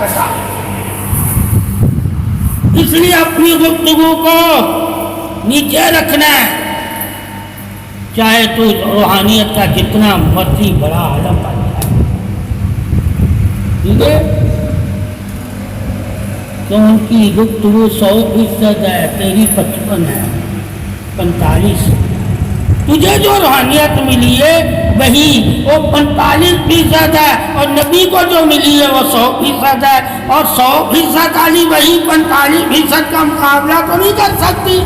سکتا ہے۔ اس لیے اپنی گفتگو کو نیچے رکھنا ہے، چاہے تو روحانیت کا جتنا مرضی بڑا عالم بن جائے، ٹھیک ہے؟ تو ان کی گفتگو 100% ہے، تیری 55 ہے، 45۔ تجھے جو روحانیت ملی ہے وہی وہ 45% ہے، اور نبی کو جو ملی ہے وہ 100% ہے، اور 100% والی وہی 45% کا مقابلہ تو نہیں کر سکتی۔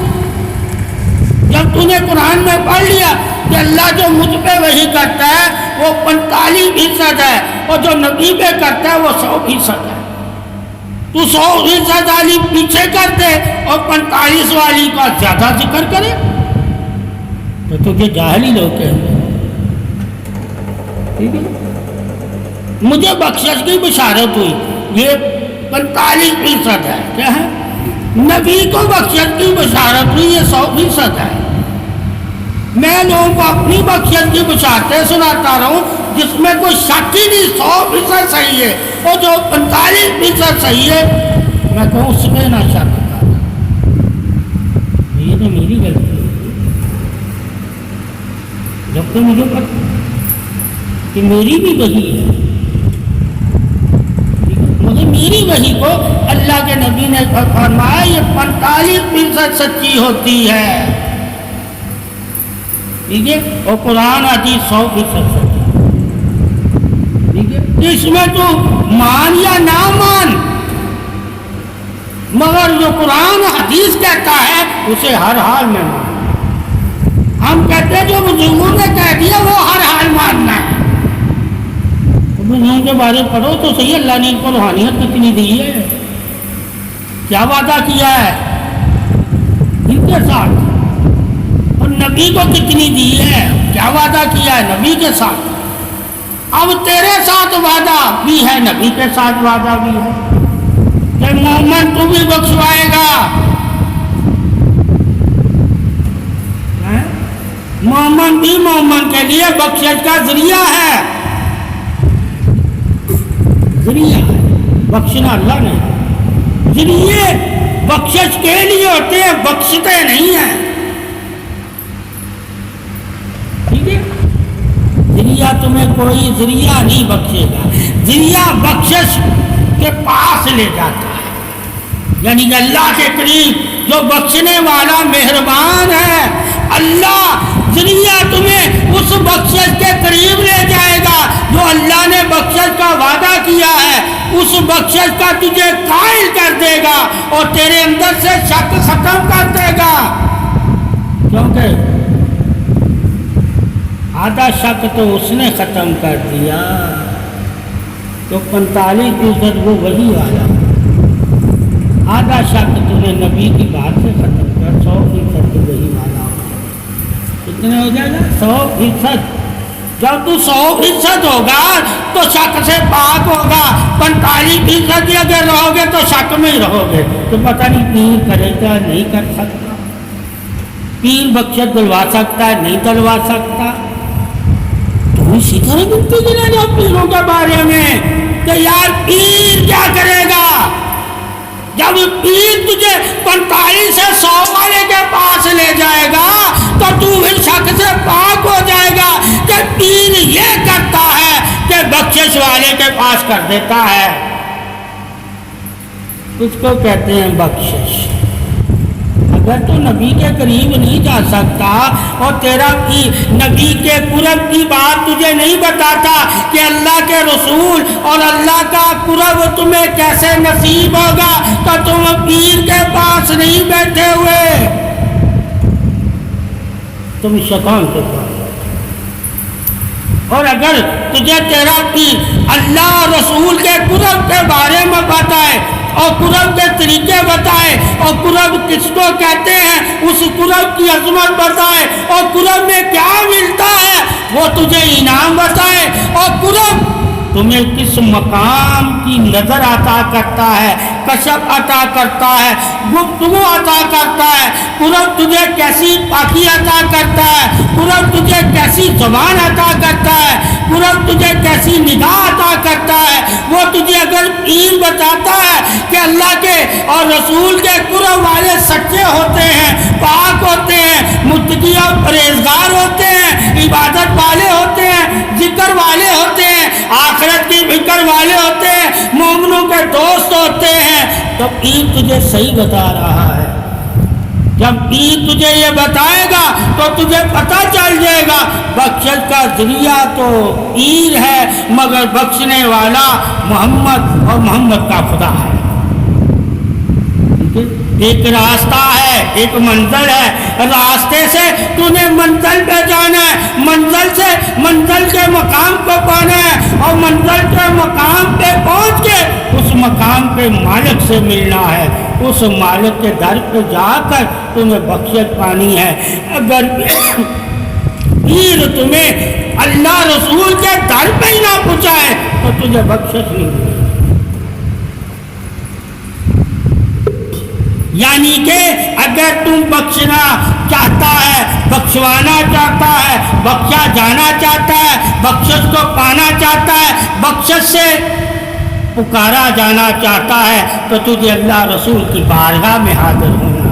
جب تو نے قرآن میں پڑھ لیا کہ اللہ جو مجھ پہ وحی کرتا ہے وہ 45% ہے، اور جو نبی پہ کرتا ہے وہ 100% ہے، تو 100% والی پیچھے کر دے اور 45 والی کا زیادہ ذکر کرے تو تجھے جاہل ہی لوگ کہیں گے، ٹھیک ہے؟ مجھے بخشش کی بشارت ہوئی، یہ 45% ہے، کیا ہے؟ نبی کو بخشش کی بشارت ہوئی، یہ 100% ہے۔ میں لوگوں کو اپنی بخشش کی بشارتیں سناتا رہا ہوں جس میں کوئی شک ہی نہیں، 100% صحیح ہے، اور جو 45% صحیح ہے میں کہوں اس میں نہ شک کرنا، یہ تو میری غلطی ہے، جب کہ مجھے پتہ کہ میری بھی وحی ہے، مگر میری وحی کو اللہ کے نبی نے فرمایا یہ 45% سچی ہوتی ہے، ٹھیک ہے؟ اور قرآن حدیث 100% سچی، ٹھیک ہے؟ اس میں تو مان یا نہ مان، مگر جو قرآن حدیث کہتا ہے اسے ہر حال میں مان۔ ہم کہتے ہیں جو بزرگوں نے کہہ دیا وہ ہر حال ماننا ہے۔ بزرگوں کے بارے پڑھو تو صحیح، اللہ نے ان کو روحانیت کتنی دی ہے، کیا وعدہ کیا ہے ان کے ساتھ، اور نبی کو کتنی دی ہے، کیا وعدہ کیا ہے نبی کے ساتھ۔ اب تیرے ساتھ وعدہ بھی ہے، نبی کے ساتھ وعدہ بھی ہے کہ مومن تو بھی بخشوائے گا، مومن بھی مومن کے لیے بخشش کا ذریعہ ہے، ذریعہ ہے، بخشنا اللہ نے، ذریعے بخشش کے لیے ہوتے ہیں، بخشتے نہیں ہیں، ٹھیک ہے؟ ذریعہ تمہیں کوئی ذریعہ نہیں بخشے گا، ذریعہ بخشش کے پاس لے جاتا ہے، یعنی اللہ کے قریب جو بخشنے والا مہربان ہے، اللہ ذریعہ تمہیں اس بخشش کے قریب لے جائے گا جو اللہ نے بخشش کا وعدہ کیا ہے، اس بخشش کا تجھے قائل کر دے گا اور تیرے اندر سے شک ختم کر دے گا، کیونکہ آدھا شک تو اس نے ختم کر دیا، تو 45% وہ وہی والا، آدھا شک تمہیں نبی کی بات سے ختم کر، 100% وہی والا، کتنے ہو جائے گا؟ 100%۔ جب تو 100% ہوگا تو شک سے پاک ہوگا، 45% ہی اگر رہو گے تو شک میں ہی رہو گے، تو پتہ نہیں پیر کرے گا نہیں کر سکتا، پیر بخشش دلوا سکتا ہے نہیں دلوا سکتا، تو اسی طرح گفتگو کریں گے پیروں کے بارے میں کہ یار پیر کیا کرے گا، جب پیر تجھے 45 سے 100 والے کے پاس لے جائے گا تو تو پھر شک سے پاک ہو جائے گا کہ پیر یہ کرتا ہے کہ بخشش والے کے پاس کر دیتا ہے، اس کو کہتے ہیں بخشش۔ اگر تو نبی کے قریب نہیں جا سکتا اور تیرا نبی کے قرب کی بات تجھے نہیں بتاتا کہ اللہ کے رسول اور اللہ کا قرب تمہیں کیسے نصیب ہوگا، تو تم پیر کے پاس نہیں بیٹھے ہوئے، تم شیطان کے پاس۔ اور اگر تجھے تیرا پیر اللہ اور رسول کے قرب کے بارے میں بتائے اور قرب کے طریقے بتائے اور قرب کس کو کہتے ہیں، اس قرب کی عظمت بتائے اور قرب میں کیا ملتا ہے وہ تجھے انعام بتائے، اور قرب تمہیں کس مقام کی نظر عطا کرتا ہے، کشف عطا کرتا ہے، گفتگو عطا کرتا ہے، قرب تجھے کیسی پاکی عطا کرتا ہے، قرب تجھے کیسی زبان عطا کرتا ہے، قرب تجھے کیسی نگاہ عطا کرتا ہے۔ وہ تجھے اگر علم بتاتا ہے کہ اللہ کے اور رسول کے قرب والے سچے ہوتے ہیں، پاک ہوتے ہیں، متقی اور پرہیزگار ہوتے ہیں، عبادت والے ہوتے ہیں، ذکر والے ہوتے ہیں، آخرت کی فکر والے ہوتے ہیں، مومنوں کے دوست ہوتے ہیں، تب عید تجھے صحیح بتا رہا ہے۔ جب عید تجھے یہ بتائے گا تو تجھے پتہ چل جائے گا بخشش کا ذریعہ تو عید ہے، مگر بخشنے والا محمد اور محمد کا خدا ہے۔ ایک راستہ ہے، ایک منزل ہے، راستے سے تو نے منزل پہ جانا ہے، منزل سے منزل کے مقام کو پانا ہے، اور منزل کے مقام پہ پہنچ کے اس مقام پہ مالک سے ملنا ہے، اس مالک کے در پہ جا کر تمہیں بخشش پانی ہے۔ اگر پیر تمہیں اللہ رسول کے در پہ ہی نہ پہنچائے تو تجھے بخشش نہیں ملے۔ یعنی کہ اگر تم بخشنا چاہتا ہے، بخشوانا چاہتا ہے، بخشا جانا چاہتا ہے، بخشش کو پانا چاہتا ہے، بخشش سے پکارا جانا چاہتا ہے، تو تجھے اللہ رسول کی بارگاہ میں حاضر ہونا ہے۔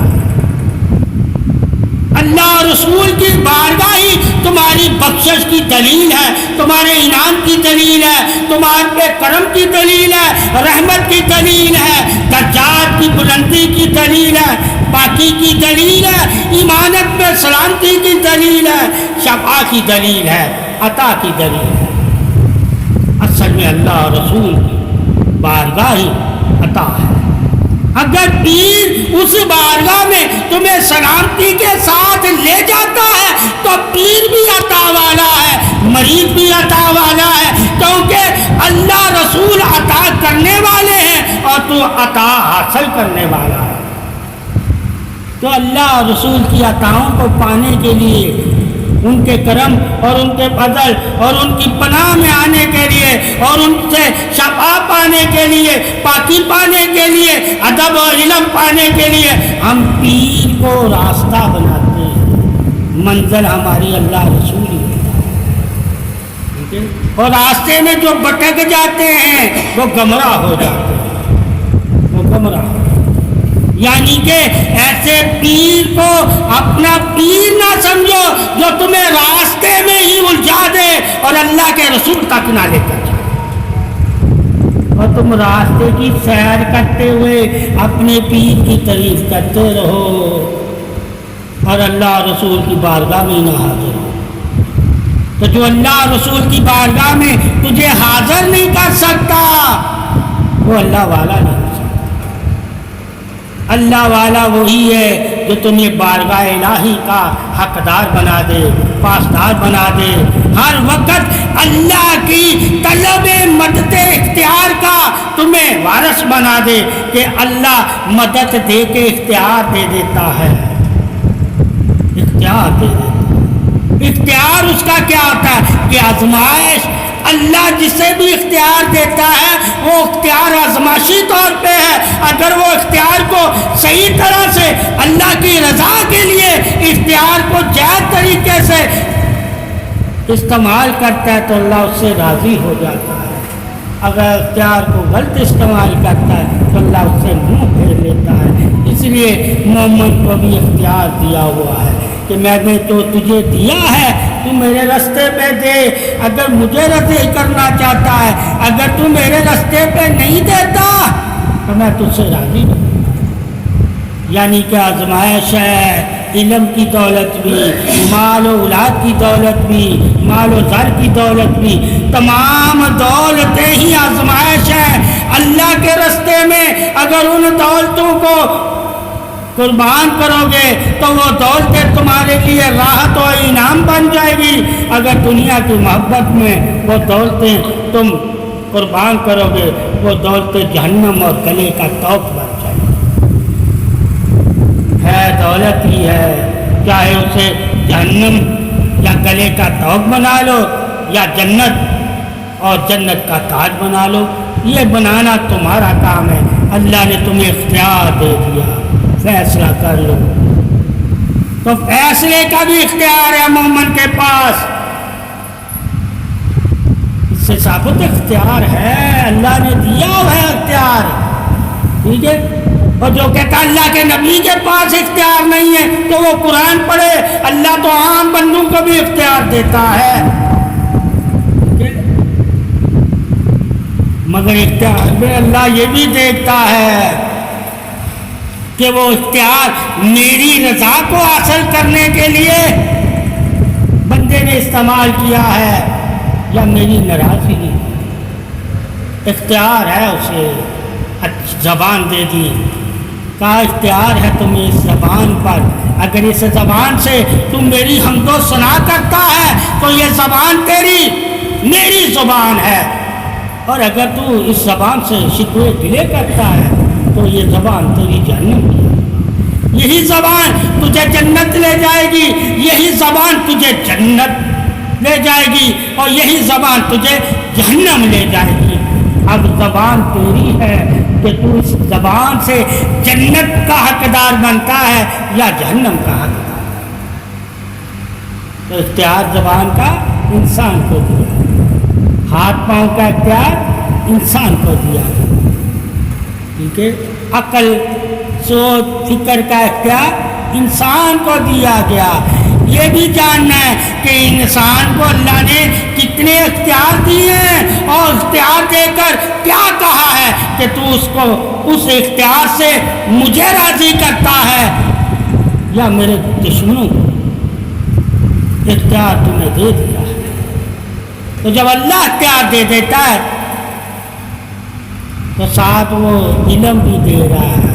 اللہ رسول کی بارگاہ ہی تمہاری بخشش کی دلیل ہے، تمہارے انعام کی دلیل ہے، تمہارے کرم کی دلیل ہے، رحمت کی دلیل ہے، درجات کی بلندی کی دلیل ہے، پاکی کی دلیل ہے، ایمانت میں سلامتی کی دلیل ہے، شفا کی دلیل ہے، عطا کی دلیل ہے۔ اصل میں اللہ رسول کی بارگاہ ہی عطا ہے۔ اگر پیر اس بارگاہ میں تمہیں سلامتی کے ساتھ لے جاتا ہے تو پیر بھی عطا والا ہے، مریض بھی عطا والا ہے، کیونکہ اللہ رسول عطا کرنے والے ہیں اور تو عطا حاصل کرنے والا ہے۔ تو اللہ رسول کی عطاؤں کو پانے کے لیے، ان کے کرم اور ان کے فضل اور ان کی پناہ میں آنے کے لیے اور ان سے شفا پانے کے لیے، پاکی پانے کے لیے، ادب اور علم پانے کے لیے ہم پیر کو راستہ بناتے ہیں۔ منزل ہماری اللہ رسول ہی ہے، اور راستے میں جو بھٹک جاتے ہیں وہ گمراہ ہو جاتے ہیں، وہ گمراہ ہو۔ یعنی کہ ایسے پیر کو اپنا پیر نہ سمجھو جو تمہیں راستے میں ہی الجھا دے اور اللہ کے رسول تک نہ لے کر جائے، اور تم راستے کی سیر کرتے ہوئے اپنے پیر کی تعریف کرتے رہو اور اللہ رسول کی بارگاہ میں نہ حاضر ہو۔ تو جو اللہ رسول کی بارگاہ میں تجھے حاضر نہیں کر سکتا وہ اللہ والا نہیں۔ اللہ والا وہی ہے جو تمہیں بارگاہ الہی کا حقدار بنا دے، پاسدار بنا دے، ہر وقت اللہ کی طلب مدد اختیار کا تمہیں وارث بنا دے کہ اللہ مدد دے کے اختیار دے دیتا ہے، اختیار دے دیتا ہے۔ اختیار اس کا کیا ہوتا ہے کہ آزمائش، اللہ جسے بھی اختیار دیتا ہے وہ اختیار آزمائشی طور پہ ہے۔ اگر وہ اختیار کو صحیح طرح سے اللہ کی رضا کے لیے اختیار کو جائز طریقے سے استعمال کرتا ہے تو اللہ اس سے راضی ہو جاتا ہے۔ اگر اختیار کو غلط استعمال کرتا ہے تو اللہ اس سے منہ پھیر لیتا ہے۔ اس لیے محمد کو بھی اختیار دیا ہوا ہے کہ میں نے تو تجھے دیا ہے، تو میرے رستے پہ دے۔ اگر مجھے راضی کرنا چاہتا ہے، اگر تو میرے رستے پہ نہیں دیتا تو میں تجھ سے راضی نہیں۔ یعنی کہ آزمائش ہے، علم کی دولت بھی، مال و اولاد کی دولت بھی، مال و زر کی دولت بھی، تمام دولتیں ہی آزمائش ہے۔ اللہ کے رستے میں اگر ان دولتوں کو قربان کرو گے تو وہ دولتیں تمہارے لیے راحت و انعام بن جائے گی۔ اگر دنیا کی محبت میں وہ دولتیں تم قربان کرو گے وہ دولتیں جہنم اور گلے کا توق بن جائے گی۔ ہے دولت ہی ہے، چاہے اسے جہنم یا گلے کا توق بنا لو یا جنت اور جنت کا تاج بنا لو، یہ بنانا تمہارا کام ہے، اللہ نے تمہیں اختیار دے دیا، فیصلہ کر لو۔ تو فیصلے کا بھی اختیار ہے مومن کے پاس، اس سے ثابت اختیار ہے، اللہ نے دیا ہوا ہے اختیار، ٹھیک ہے۔ اور جو کہتا اللہ کے نبی کے پاس اختیار نہیں ہے تو وہ قرآن پڑھے، اللہ تو عام بندوں کو بھی اختیار دیتا ہے، مگر اختیار میں اللہ یہ بھی دیکھتا ہے کہ وہ اختیار میری رضا کو حاصل کرنے کے لیے بندے نے استعمال کیا ہے یا میری ناراضگی۔ اختیار ہے، اسے زبان دے دی، کہا اختیار ہے تمہیں اس زبان پر، اگر اس زبان سے تم میری حمد و ثنا کرتا ہے تو یہ زبان تیری میری زبان ہے، اور اگر تو اس زبان سے شکوے گلے کرتا ہے تو یہ زبان تیری جہنم کی ہے۔ یہی زبان تجھے جنت لے جائے گی، یہی زبان تجھے جنت لے جائے گی، اور یہی زبان تجھے جہنم لے جائے گی۔ اب زبان تیری ہے کہ تو اس زبان سے جنت کا حقدار بنتا ہے یا جہنم کا حقدار۔ تو اختیار زبان کا انسان کو دیا، ہاتھ پاؤں کا اختیار انسان کو دیا، ٹھیک ہے۔ عقل، سوچ، فکر کا اختیار انسان کو دیا گیا۔ یہ بھی جاننا ہے کہ انسان کو اللہ نے کتنے اختیار دیے ہیں، اور اختیار دے کر کیا کہا ہے کہ تو اس کو اس اختیار سے مجھے راضی کرتا ہے یا میرے دشمنوں کو۔ اختیار تمہیں دے دیا ہے، تو جب اللہ اختیار دے دیتا ہے تو ساتھ وہ علم بھی دے رہا ہے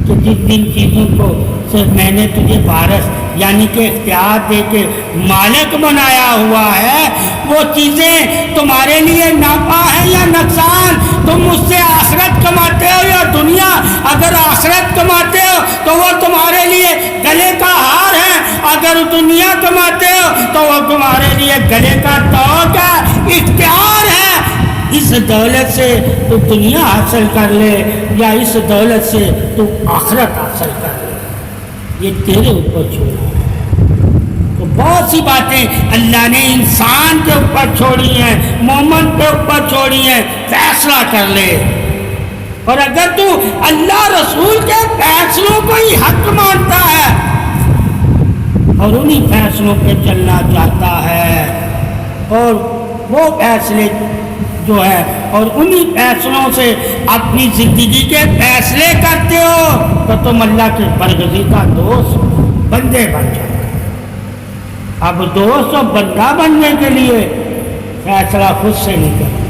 کہ جن چیزوں کو صرف میں نے تجھے وارث یعنی کہ اختیار دے کے مالک بنایا ہوا ہے، وہ چیزیں تمہارے لیے نفع ہے یا نقصان، تم مجھ سے آخرت کماتے ہو یا دنیا۔ اگر آخرت کماتے ہو تو وہ تمہارے لیے گلے کا ہار ہے، اگر دنیا کماتے ہو تو وہ تمہارے لیے گلے کا توق ہے، اختیار ہے۔ اس دولت سے تو دنیا حاصل کر لے یا اس دولت سے تو آخرت حاصل کر لے، یہ تیرے اوپر چھوڑا ہے۔ تو بہت سی باتیں اللہ نے انسان کے اوپر چھوڑی ہیں، مومن کے اوپر چھوڑی ہیں، فیصلہ کر لے۔ اور اگر تو اللہ رسول کے فیصلوں کو ہی حق مانتا ہے اور انہی فیصلوں پہ چلنا چاہتا ہے، اور وہ فیصلے جو ہے اور انہی فیصلوں سے اپنی زندگی کے فیصلے کرتے ہو تو تم اللہ کے برگزیدہ دوست بندے بن جاتے ہو۔ اب دوست اور بندہ بننے کے لیے فیصلہ خود سے نہیں کرنا،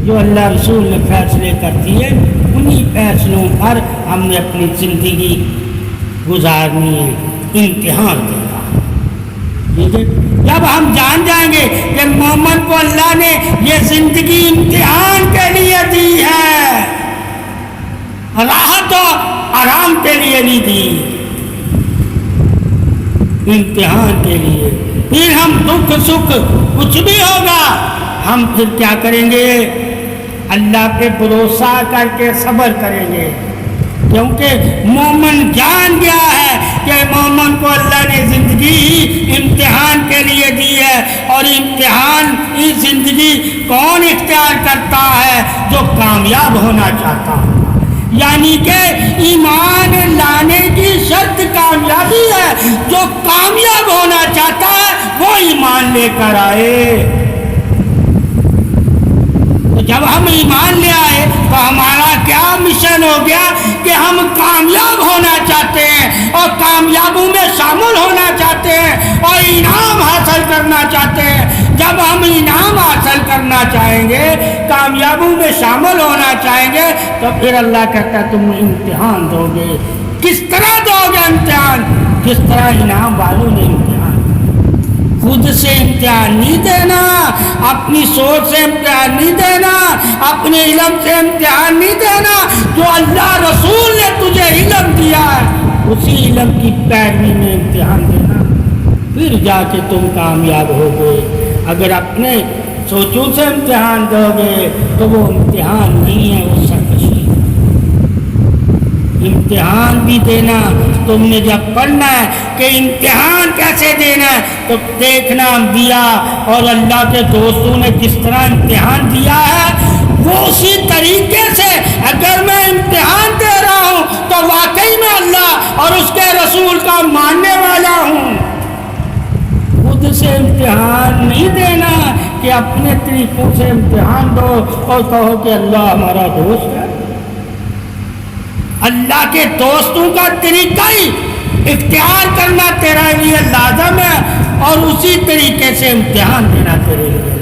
جو اللہ رسول نے فیصلے کر دیے انہی فیصلوں پر ہم نے اپنی زندگی گزارنی ہے، امتحان دینا۔ جب ہم جان جائیں گے کہ مومن کو اللہ نے یہ زندگی امتحان کے لیے دی ہے، راحت و آرام کے لیے نہیں دی، امتحان کے لیے، پھر ہم دکھ سکھ کچھ بھی ہوگا ہم پھر کیا کریں گے؟ اللہ پہ بھروسہ کر کے صبر کریں گے، کیونکہ مومن جان گیا ہے کہ مومن کو اللہ نے زندگی ہی امتحان کے لیے دی ہے، اور امتحان کی زندگی کون اختیار کرتا ہے؟ جو کامیاب ہونا چاہتا ہے، یعنی کہ ایمان لانے کی شرط کامیابی ہے، جو کامیاب ہونا چاہتا ہے وہ ایمان لے کر آئے۔ جب ہم ایمان لے آئے تو ہمارا کیا مشن ہو گیا کہ ہم کامیاب ہونا چاہتے ہیں اور کامیابوں میں شامل ہونا چاہتے ہیں اور انعام حاصل کرنا چاہتے ہیں۔ جب ہم انعام حاصل کرنا چاہیں گے، کامیابوں میں شامل ہونا چاہیں گے، تو پھر اللہ کہتا ہے تم امتحان دو گے۔ کس طرح دو گے امتحان؟ جس طرح انعام والوں نے امتحان۔ خود سے امتحان نہیں دینا، اپنی سوچ سے امتحان نہیں دینا، اپنے علم سے امتحان نہیں دینا، جو اللہ رسول نے تجھے علم دیا ہے اسی علم کی پیروی میں امتحان دینا، پھر جا کے تم کامیاب ہو گئے۔ اگر اپنے سوچوں سے امتحان دو گے تو وہ امتحان نہیں ہے، وہ سرکشی ہے۔ امتحان بھی دینا تم نے جب پڑھنا ہے کہ امتحان کیسے دینا ہے تو دیکھنا انبیاء اور اللہ کے دوستوں نے جس طرح امتحان دیا ہے وہ اسی طریقے سے اگر میں امتحان دے رہا ہوں تو واقعی میں اللہ اور اس کے رسول کا ماننے والا ہوں۔ خود سے امتحان نہیں دینا کہ اپنے طریقوں سے امتحان دو اور کہو کہ اللہ ہمارا دوست ہے۔ اللہ کے دوستوں کا طریقہ ہی اختیار کرنا تیرا لیے لازم ہے اور اسی طریقے سے امتحان دینا تیرے لیے لازم ہے۔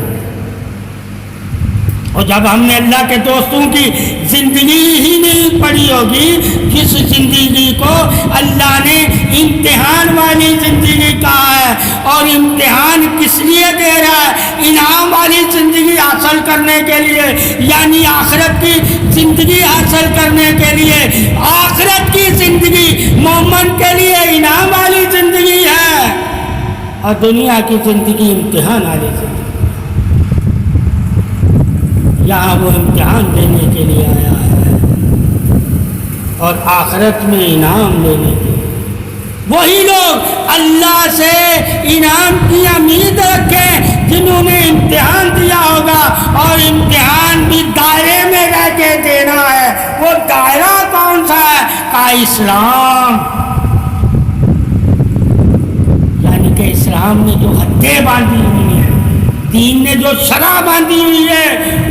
اور جب ہم نے اللہ کے دوستوں کی زندگی ہی نہیں پڑھی ہوگی، جس زندگی کو اللہ نے امتحان والی زندگی کہا ہے، اور امتحان کس لیے دے رہا ہے؟ انعام والی زندگی حاصل کرنے کے لیے، یعنی آخرت کی زندگی حاصل کرنے کے لیے۔ آخرت کی زندگی مومن کے لیے انعام والی زندگی ہے اور دنیا کی زندگی امتحان والی زندگی۔ یہاں وہ امتحان دینے کے لیے آیا ہے اور آخرت میں انعام لینے کے لیے۔ وہی لوگ اللہ سے انعام کی امید رکھیں جنہوں نے امتحان دیا ہوگا، اور امتحان بھی دائرے میں رہ کے دینا ہے۔ وہ دائرہ کون سا ہے؟ کا اسلام، یعنی کہ اسلام نے جو حدیں باندھی ہوئی ہیں، دین نے جو شرع باندھی ہوئی ہے،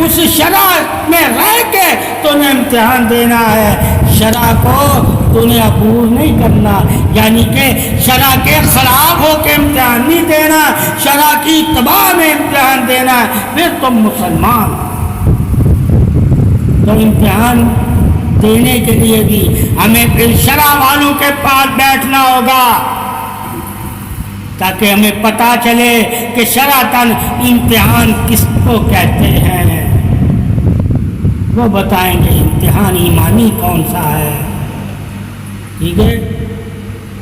اس شرع میں رہ کے تو نے امتحان دینا ہے۔ شرع کو تو نے عبور نہیں کرنا، یعنی کہ شرع کے خلاف ہو کے امتحان نہیں دینا، شرع کی اتباع میں امتحان دینا ہے، پھر تم مسلمان۔ تو امتحان دینے کے لیے بھی ہمیں پھر شرع والوں کے پاس بیٹھنا ہوگا تاکہ ہمیں پتہ چلے کہ شرعتاً امتحان کس کو کہتے ہیں۔ وہ بتائیں گے امتحان ایمانی کون سا ہے، ٹھیک ہے،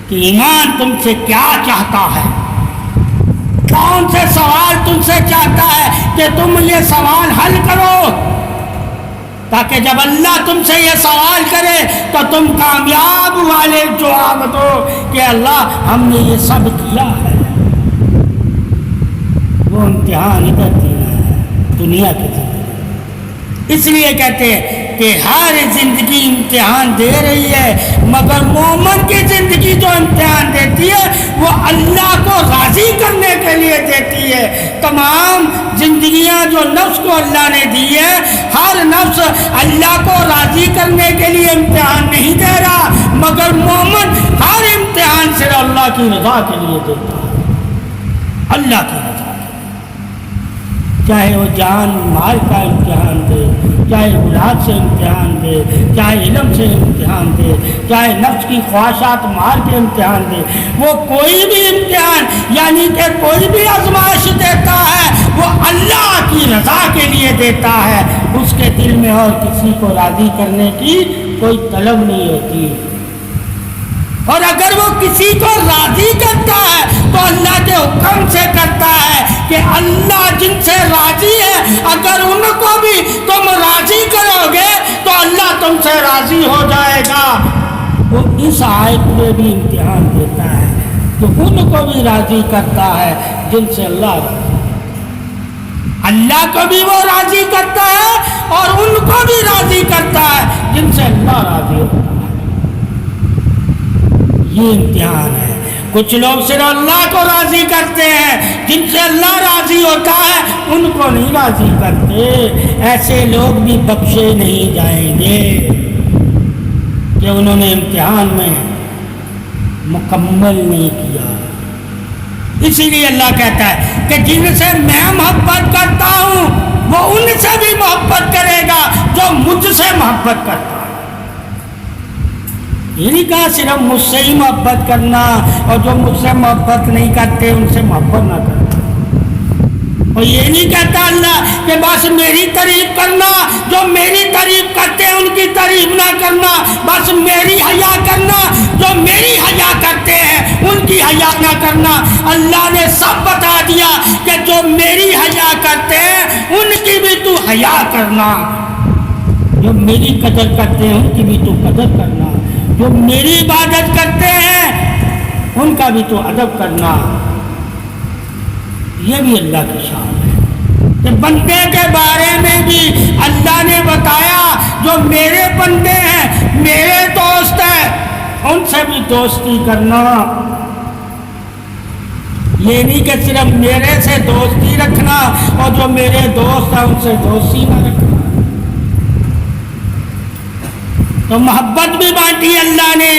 کہ ایمان تم سے کیا چاہتا ہے، کون سے سوال تم سے چاہتا ہے کہ تم یہ سوال حل کرو، تاکہ جب اللہ تم سے یہ سوال کرے تو تم کامیاب والے جواب دو کہ اللہ ہم نے یہ سب کیا ہے۔ وہ امتحان ادھر دینا ہے دنیا کی زندگی۔ اس لیے کہتے ہیں کہ ہر زندگی امتحان دے رہی ہے، مگر مومن کی زندگی جو امتحان دیتی ہے وہ اللہ کو راضی کرنے کے لیے دیتی ہے۔ تمام زندگیاں جو نفس کو اللہ نے دی ہے، ہر نفس اللہ کو راضی کرنے کے لیے امتحان نہیں دے رہا، مگر مومن ہر امتحان صرف اللہ کی رضا کے لیے دیتا ہے، اللہ کی رضا، چاہے وہ جان مال کا امتحان دے، چاہے اولاد سے امتحان دے، چاہے علم سے امتحان دے، چاہے نفس کی خواہشات مار کے امتحان دے۔ وہ کوئی بھی امتحان یعنی کہ کوئی بھی آزمائش دیتا ہے وہ اللہ کی رضا کے لیے دیتا ہے، اس کے دل میں اور کسی کو راضی کرنے کی کوئی طلب نہیں ہوتی۔ اور اگر وہ کسی کو راضی کرتا ہے تو اللہ کے حکم سے کرتا ہے کہ اللہ جن سے راضی ہے اگر ان کو بھی تم راضی کرو گے تو اللہ تم سے راضی ہو جائے گا۔ وہ اس آیت میں بھی امتحان دیتا ہے کہ ان کو بھی راضی کرتا ہے جن سے اللہ راضی ہے۔ اللہ کو بھی وہ راضی کرتا ہے اور ان کو بھی راضی کرتا ہے جن سے اللہ راضی ہوتا ہے۔ یہ امتحان ہے۔ کچھ لوگ صرف اللہ کو راضی کرتے ہیں، جن سے اللہ راضی ہوتا ہے ان کو نہیں راضی کرتے۔ ایسے لوگ بھی بخشے نہیں جائیں گے کہ انہوں نے امتحان میں مکمل نہیں کیا۔ اسی لیے اللہ کہتا ہے کہ جن سے میں محبت کرتا ہوں وہ ان سے بھی محبت کرے گا جو مجھ سے محبت کرتا ہے۔ یہ نہیں کہا صرف مجھ سے ہی محبت کرنا اور جو مجھ سے محبت نہیں کرتے ان سے محبت نہ کرنا۔ اور یہ نہیں کہتا اللہ کہ بس میری تعریف کرنا، جو میری تعریف کرتے ہیں ان کی تعریف نہ کرنا، بس میری حیا کرنا، جو میری حیا کرتے ہیں ان کی حیا نہ کرنا۔ اللہ نے سب بتا دیا کہ جو میری حیا کرتے ہیں ان کی بھی تو حیا کرنا، جو میری قدر کرتے ہیں ان کی بھی تو قدر کرنا، جو میری عبادت کرتے ہیں ان کا بھی تو ادب کرنا۔ یہ بھی اللہ کی شان ہے کہ بندے کے بارے میں بھی اللہ نے بتایا جو میرے بندے ہیں، میرے دوست ہیں، ان سے بھی دوستی کرنا۔ یہ نہیں کہ صرف میرے سے دوستی رکھنا اور جو میرے دوست ہیں ان سے دوستی نہ رکھنا۔ تو محبت بھی بانٹی اللہ نے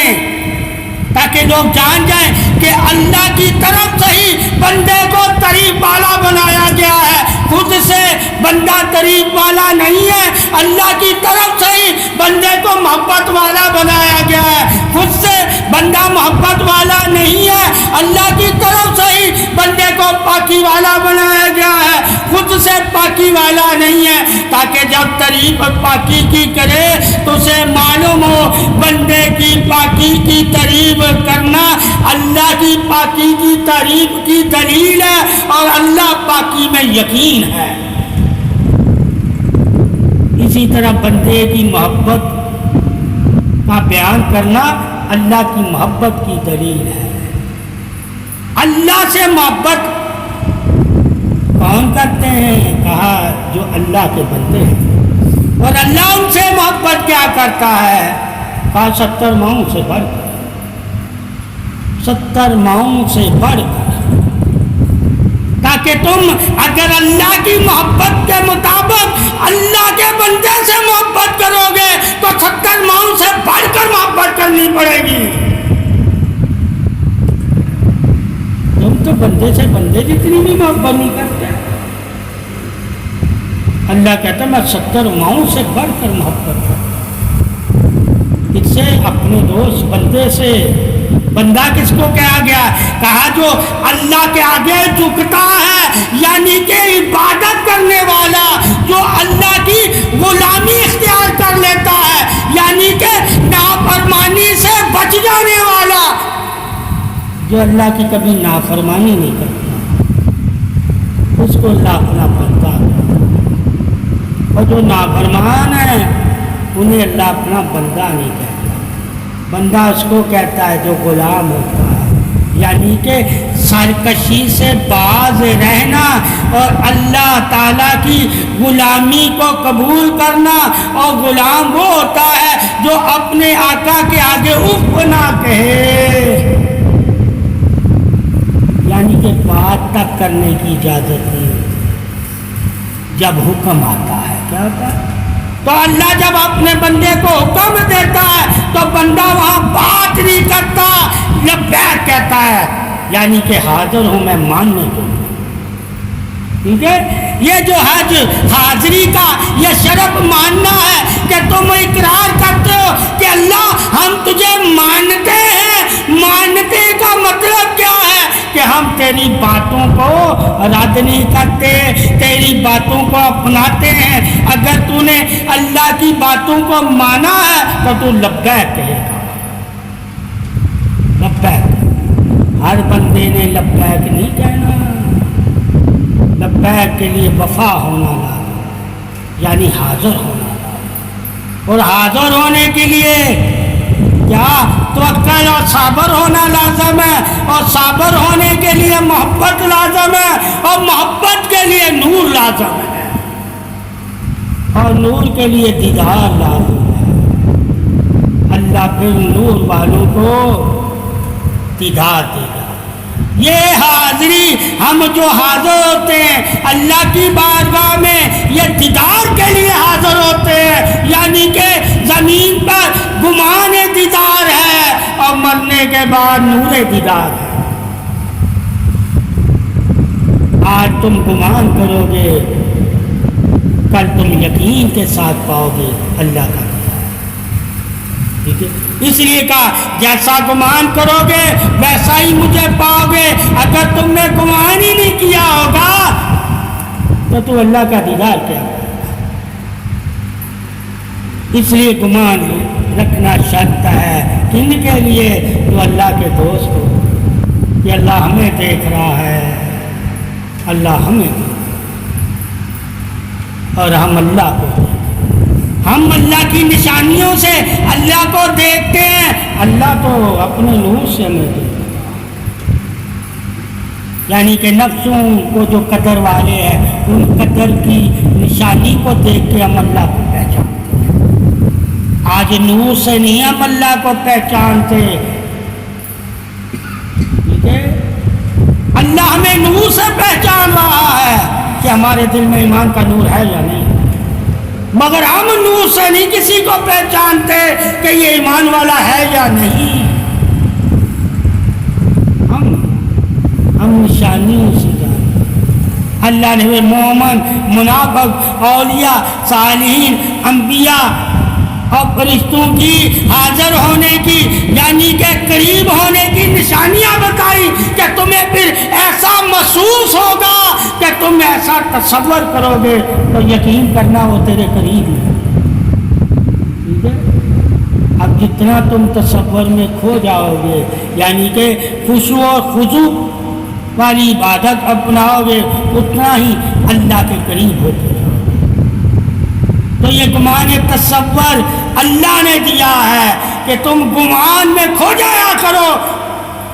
تاکہ لوگ جان جائیں کہ اللہ کی طرف سے ہی بندے کو تعریف والا بنایا گیا ہے، خود سے بندہ تعریف والا نہیں ہے، اللہ کی طرف سے ہی بندے کو محبت والا بنایا گیا ہے، خود سے بندہ محبت والا نہیں ہے، اللہ کی طرف سے ہی بندے کو پاکی والا بنایا گیا ہے، خود سے پاکی والا نہیں ہے، تاکہ جب تعریف پاکی کی کرے تو اسے معلوم ہو بندے کی پاکی کی تعریف کرنا اللہ کی پاکی کی تعریف کی دلیل ہے اور اللہ پاکی میں یقین ہے۔ اسی طرح بندے کی محبت کا بیان کرنا اللہ کی محبت کی دلیل ہے۔ اللہ سے محبت کون کرتے ہیں؟ کہا جو اللہ کے بندے ہیں، اور اللہ ان سے محبت کیا کرتا ہے؟ کہا 70 ماؤں سے بڑھ کر، 70 ماؤں سے بڑھ کر، تاکہ تم اگر اللہ کی محبت کے مطابق اللہ کے بندے سے محبت کرو گے تو 70 ماؤں سے بڑھ کر محبت کرنی پڑے گی۔ تم تو بندے سے بندے جتنی بھی محبت نہیں کرتے۔ اللہ کہتا ہے میں 70 ماؤں سے بڑھ کر محبت کرتا ہوں۔ اس سے اپنے دوست بندے سے۔ بندہ کس کو کہا گیا؟ کہا جو اللہ کے آگے جھکتا ہے، یعنی کہ عبادت کرنے والا، جو اللہ کی غلامی اختیار کر لیتا ہے، یعنی کہ نافرمانی سے بچ جانے والا، جو اللہ کی کبھی نافرمانی نہیں کرتا، اس کو اللہ اپنا بندہ کرتا ہے، اور جو نافرمان ہے انہیں اللہ اپنا بندہ نہیں کہتا۔ بندہ اس کو کہتا ہے جو غلام ہوتا ہے، یعنی کہ سرکشی سے باز رہنا اور اللہ تعالیٰ کی غلامی کو قبول کرنا۔ اور غلام وہ ہوتا ہے جو اپنے آقا کے آگے اف نہ کہے، یعنی کہ بات تک کرنے کی اجازت نہیں ہوتی جب حکم آتا ہے۔ کیا ہوتا ہے؟ تو اللہ جب اپنے بندے کو حکم دیتا ہے تو بندہ وہاں بات نہیں کرتا، لبیک کہتا ہے، یعنی کہ حاضر ہوں میں ماننے کو۔ ٹھیک ہے؟ یہ جو حج حاضری کا یہ شرف ماننا ہے کہ تم اقرار کرتے ہو کہ اللہ ہم تجھے مانتے ہیں۔ مانتے کا مطلب کیا ہے؟ کہ ہم تیری باتوں کو رد نہیں کرتے، تیری باتوں کو اپناتے ہیں۔ اگر تو نے اللہ کی باتوں کو مانا ہے تو تو لبیک کہے گا۔ لبیک، ہر بندے نے لبیک نہیں کہنا۔ لبیک کے لیے وفا ہونا لازم، یعنی حاضر ہونا لازم، اور حاضر ہونے کے لیے کیا توکل اور صابر ہونا لازم ہے، اور صابر ہونے کے لیے محبت لازم ہے، اور محبت کے لیے نور لازم ہے، اور نور کے لیے دیدار لازم ہے۔ اللہ پھر نور والوں کو دیدار دے گا۔ یہ حاضری، ہم جو حاضر ہوتے ہیں اللہ کی بارگاہ میں، یہ دیدار کے لیے حاضر ہوتے ہیں، یعنی کہ زمین پر گمان دیدار ہے اور مرنے کے بعد نور دیدار ہے۔ آج تم گمان کرو گے، کل تم یقین کے ساتھ پاؤ گے اللہ کا۔ ٹھیک ہے؟ اس لیے کہا جیسا گمان کرو گے ویسا ہی مجھے پاؤ گے۔ اگر تم نے گمان ہی نہیں کیا ہوگا تو اللہ کا دیدار کیا کرے گا؟ اس لیے گمان رکھنا شرط ہے کن کے لیے؟ جو اللہ کے دوست ہو، کہ اللہ ہمیں دیکھ رہا ہے، اللہ ہمیں دیکھ رہا ہے، اور ہم اللہ کو دیکھتے ہیں۔ ہم اللہ کی نشانیوں سے اللہ کو دیکھتے ہیں، اللہ تو اپنے نور سے ہمیں دیکھتے ہیں۔ یعنی کہ نفسوں کو جو قدر والے ہیں، ان قدر کی نشانی کو دیکھ کے ہم اللہ کو پہچانتے ہیں۔ آج نور سے نہیں ہم اللہ کو پہچانتے، ٹھیک ہے؟ اللہ ہمیں نور سے پہچان رہا ہے کہ ہمارے دل میں ایمان کا نور ہے یا نہیں، مگر ہم نور سے نہیں کسی کو پہچانتے کہ یہ ایمان والا ہے یا نہیں۔ ہم نشانیوں سے جانتے ہیں۔ اللہ نے مومن، منافق، اولیاء، صالحین، انبیاء اور فرشتوں کی حاضر ہونے کی، یعنی کہ قریب ہونے کی نشانیاں بتائی کہ تمہیں پھر ایسا محسوس ہوگا کہ تم ایسا تصور کرو گے تو یقین کرنا وہ تیرے قریب ہے، ٹھیک ہے؟ اب جتنا تم تصور میں کھو جاؤ گے، یعنی کہ خشوع اور خضوع والی عبادت اپناؤ گے، اتنا ہی اللہ کے قریب ہوتے جاؤ گے۔ تو یہ گمان تصور اللہ نے دیا ہے کہ تم گمان میں کھو جایا کرو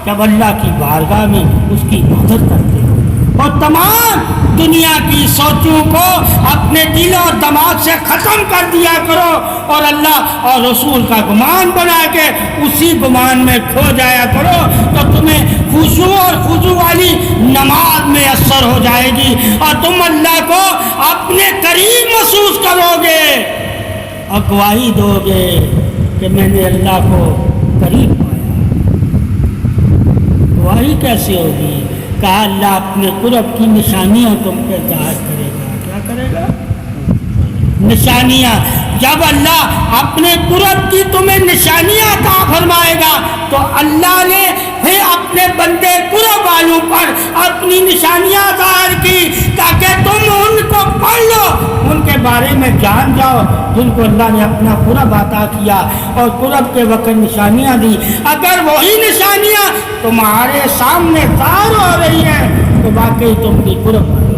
جب اللہ کی بارگاہ میں اس کی عبادت کرتے ہو، اور تمام دنیا کی سوچوں کو اپنے دل اور دماغ سے ختم کر دیا کرو، اور اللہ اور رسول کا گمان بنا کے اسی گمان میں کھو جایا کرو، تو تمہیں خشوع اور خضوع والی نماز میں اثر ہو جائے گی، اور تم اللہ کو اپنے قریب محسوس کرو گے، اور گواہی دو گے کہ میں نے اللہ کو قریب پایا۔ گواہی کیسے ہوگی؟ کہا اللہ اپنے قرب کی نشانیاں تم پہ ظاہر کرے گا۔ کیا کرے گا؟ نشانیاں۔ جب اللہ اپنے قرب کی تمہیں نشانیاں عطا فرمائے گا تو اللہ نے پھر اپنے بندے قرب والوں پر اپنی نشانیاں ظاہر کی تاکہ تم ان کو پڑھ لو، ان کے بارے میں جان جاؤ جن کو اللہ نے اپنا قرب عطا کیا اور قرب کے وقت نشانیاں دی۔ اگر وہی نشانیاں تمہارے سامنے ظاہر ہو رہی ہیں تو واقعی تم بھی قرب والے۔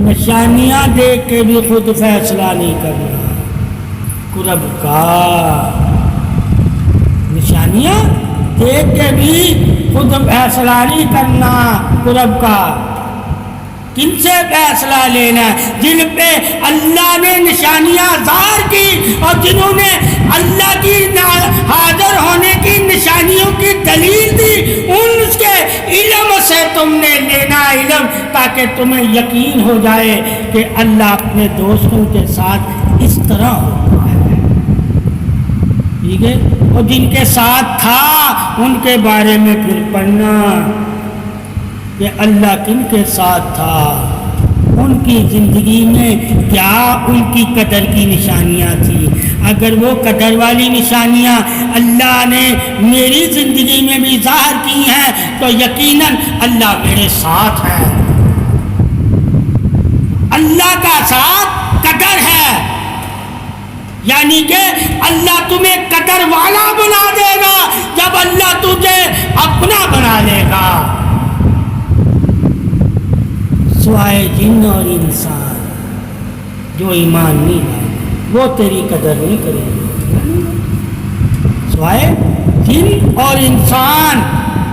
نشانیاں دیکھ کے بھی خود فیصلہ نہیں کرنا قرب کا، نشانیاں دیکھ کے بھی خود فیصلہ نہیں کرنا قرب کا۔ کن سے فیصلہ لینا؟ جن پہ اللہ نے نشانیاں ظاہر کی اور جنہوں نے اللہ کی حاضر ہونے کی نشانیوں کی دلیل دی، ان کے علم سے تم نے لینا علم، تاکہ تمہیں یقین ہو جائے کہ اللہ اپنے دوستوں کے ساتھ اس طرح ہوتا ہے، ٹھیک ہے؟ اور جن کے ساتھ تھا ان کے بارے میں پھر پڑھنا کہ اللہ کن کے ساتھ تھا، ان کی زندگی میں کیا ان کی قدر کی نشانیاں تھیں۔ اگر وہ قدر والی نشانیاں اللہ نے میری زندگی میں بھی ظاہر کی ہیں تو یقیناً اللہ میرے ساتھ ہے۔ اللہ کا ساتھ قدر ہے، یعنی کہ اللہ تمہیں قدر والا بنا دے گا جب اللہ تجھے اپنا بنا لے گا۔ سوائے جن اور انسان جو ایمان نہیں لائے وہ تیری قدر نہیں کریں گے۔ سوائے جن اور انسان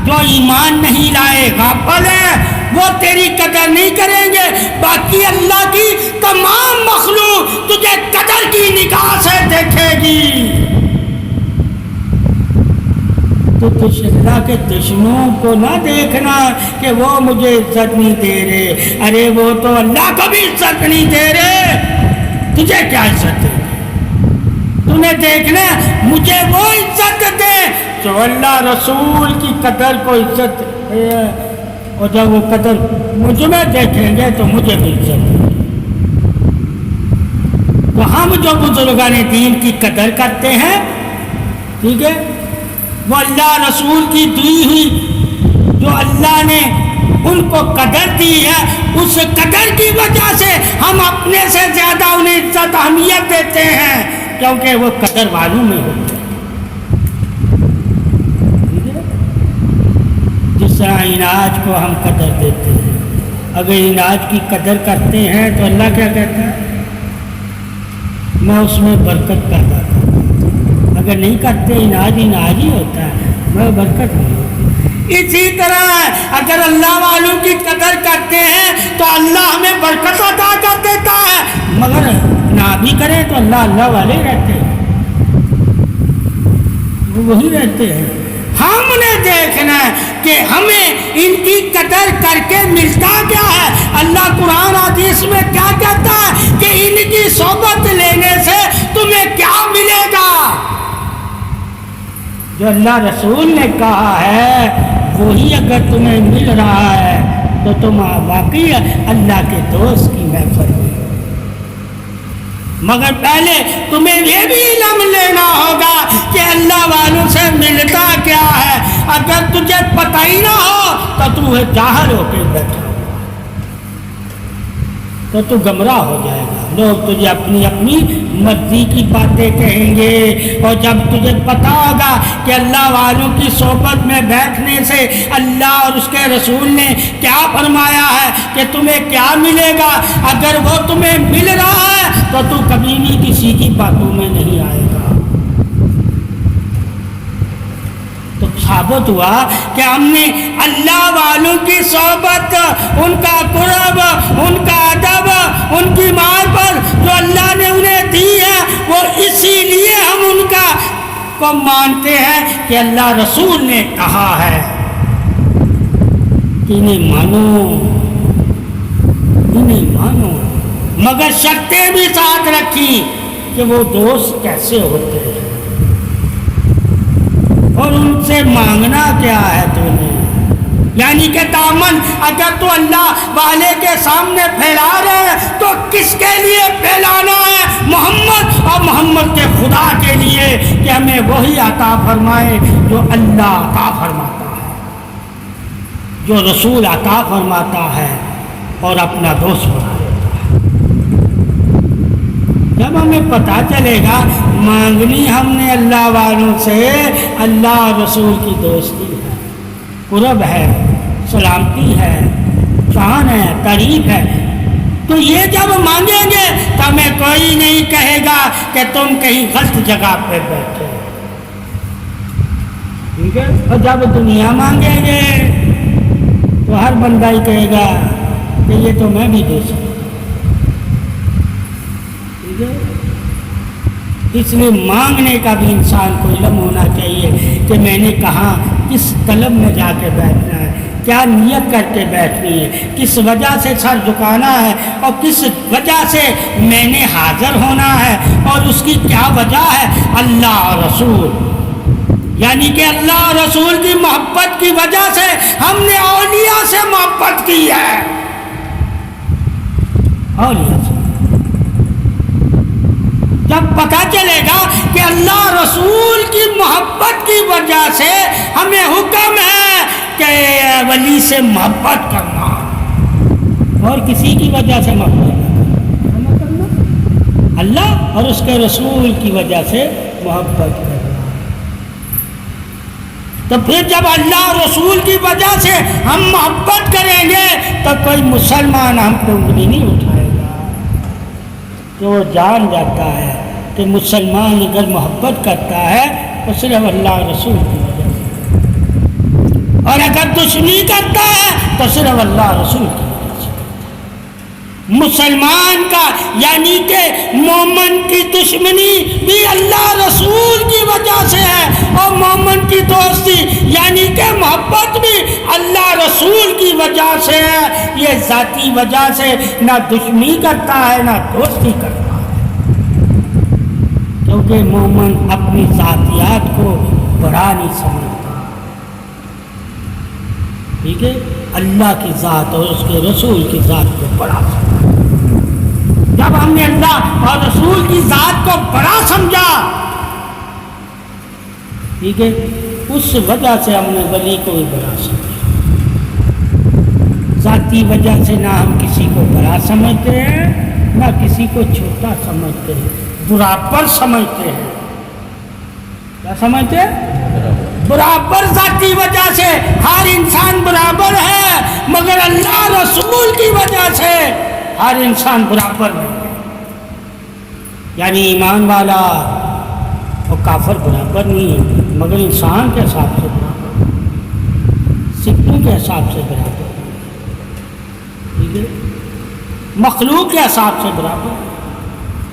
جو ایمان نہیں لائے، غافل ہے، وہ تیری قدر نہیں کریں گے۔ باقی اللہ کی تمام مخلوق تجھے قدر کی نگاہ سے دیکھے گی۔ تو اللہ کے دشمنوں کو نہ دیکھنا کہ وہ مجھے عزت نہیں دے رہے، ارے وہ تو اللہ کو بھی عزت نہیں دے رہے، تجھے کیا عزت دے؟ تمہیں دیکھنا مجھے وہ عزت دے جو اللہ رسول کی قدر کو عزت دے، اور جب وہ قدر مجھ میں دیکھیں گے تو مجھے بھی عزت دے۔ تو ہم جو بزرگان دین کی قدر کرتے ہیں، ٹھیک ہے، وہ اللہ رسول کی دی ہوئی جو اللہ نے ان کو قدر دی ہے، اس قدر کی وجہ سے ہم اپنے سے زیادہ انہیں عزت اہمیت دیتے ہیں، کیونکہ وہ قدر والوں میں ہوتے ہیں۔ جس طرح اناج کو ہم قدر دیتے ہیں، اگر اناج کی قدر کرتے ہیں تو اللہ کیا کہتا ہے؟ میں اس میں برکت پیدا کرتا ہوں۔ اگر نہیں کرتے، اناج اناج ہی ہوتا ہے، میں برکت نہیں ہوتی۔ اسی طرح اگر اللہ والوں کی قدر کرتے ہیں تو اللہ ہمیں برکت عطا کر دیتا ہے، مگر نہ بھی کریں تو اللہ والے رہتے ہیں، وہ وہی رہتے ہیں۔ ہم نے دیکھنا ہے کہ ہمیں ان کی قدر کر کے ملتا کیا ہے۔ اللہ قرآن حدیث میں کیا کہتا ہے کہ ان کی صحبت لینے سے تمہیں کیا ملے گا؟ جو اللہ رسول نے کہا ہے وہی اگر تمہیں مل رہا ہے تو تم واقعی اللہ کے دوست کی محفل میں۔ مگر پہلے تمہیں یہ بھی علم لینا ہوگا کہ اللہ والوں سے ملتا کیا ہے۔ اگر تجھے پتہ ہی نہ ہو تو تو جاہل ہو کے بیٹھا تو تو گمراہ ہو جائے گا۔ لوگ تجھے اپنی اپنی مرضی کی باتیں کہیں گے، اور جب تجھے پتہ ہوگا کہ اللہ والوں کی صحبت میں بیٹھنے سے اللہ اور اس کے رسول نے کیا فرمایا ہے کہ تمہیں کیا ملے گا، اگر وہ تمہیں مل رہا ہے تو تو کبھی بھی کسی کی باتوں میں نہیں آئے گا۔ تو ثابت ہوا کہ ہم نے اللہ والوں کی صحبت، ان کا قرب، ان کا ادب، ان کی معرفت جو اللہ نے انہیں دی ہے، وہ اسی لیے ہم ان کا کو مانتے ہیں کہ اللہ رسول نے کہا ہے کہ انہیں مانو، انہیں مانو، مگر شرطیں بھی ساتھ رکھی کہ وہ دوست کیسے ہوتے ہیں اور ان سے مانگنا کیا ہے تو نے، یعنی کہ دامن اگر تو اللہ والے کے سامنے پھیلا رہے ہیں تو کس کے لیے پھیلانا ہے؟ محمد اور محمد کے خدا کے لیے، کہ ہمیں وہی عطا فرمائے جو اللہ عطا فرماتا ہے، جو رسول عطا فرماتا ہے اور اپنا دوست بنا دیتا ہے۔ جب ہمیں پتہ چلے گا مانگنی ہم نے اللہ والوں سے، اللہ اور رسول کی دوستی ہے، قرب ہے، سلامتی ہے، شان ہے، تعریف ہے، تو یہ جب مانگیں گے تو ہمیں کوئی نہیں کہے گا کہ تم کہیں غلط جگہ پہ بیٹھے، ٹھیک ہے؟ اور جب دنیا مانگیں گے تو ہر بندہ ہی کہے گا کہ یہ تو میں بھی دے سکتا ہوں، ٹھیک ہے؟ اس لیے مانگنے کا بھی انسان کو علم ہونا چاہیے کہ میں نے کہاں کس طلب میں جا کے بیٹھنا ہے، کیا نیت کر کے بیٹھنی ہے، کس وجہ سے سر جھکانا ہے اور کس وجہ سے میں نے حاضر ہونا ہے، اور اس کی کیا وجہ ہے؟ اللہ اور رسول، یعنی کہ اللہ اور رسول کی محبت کی وجہ سے ہم نے اولیاء سے محبت کی ہے، اولیاء سے۔ جب پتہ چلے گا کہ اللہ رسول کی محبت کی وجہ سے ہمیں حکم ہے کہ ولی سے محبت کرنا، اور کسی کی وجہ سے محبت نہ کرنا، اللہ اور اس کے رسول کی وجہ سے محبت کرنا۔ تو پھر جب اللہ اور رسول کی وجہ سے ہم محبت کریں گے تو کوئی مسلمان ہم کو انگلی نہیں اٹھائے گا، کہ وہ جان جاتا ہے کہ مسلمان اگر محبت کرتا ہے تو صرف اللہ اور رسول کی وجہ سے، اور اگر دشمنی کرتا ہے تو صرف اللہ اور رسول کی وجہ سے۔ مسلمان کا یعنی کہ مومن کی دشمنی بھی اللہ رسول کی وجہ سے ہے، اور مومن کی دوستی یعنی کہ محبت بھی اللہ رسول کی وجہ سے ہے۔ یہ ذاتی وجہ سے نہ دشمنی کرتا ہے نہ دوستی کرتا ہے، کیونکہ مومن اپنی ذاتیات کو بڑا نہیں سمجھتا، ٹھیک ہے؟ اللہ کی ذات اور اس کے رسول کی ذات کو بڑا سمجھتا۔ جب ہم نے اللہ اور رسول کی ذات کو بڑا سمجھا، ٹھیک ہے، اس وجہ سے ہم نے ولی کو بھی بڑا سمجھا۔ کی وجہ سے نہ ہم کسی کو بڑا سمجھتے ہیں نہ کسی کو چھوٹا سمجھتے ہیں، برابر سمجھتے ہیں۔ کیا سمجھتے ہیں؟ برابر ذات کی وجہ سے ہر انسان برابر ہے، مگر اللہ رسول کی وجہ سے ہر انسان برابر نہیں ہے۔ یعنی ایمان والا اور کافر برابر نہیں ہے، مگر انسان کے حساب سے برابر، سکوں کے حساب سے برابر، ٹھیک ہے، مخلوق کے حساب سے برابر،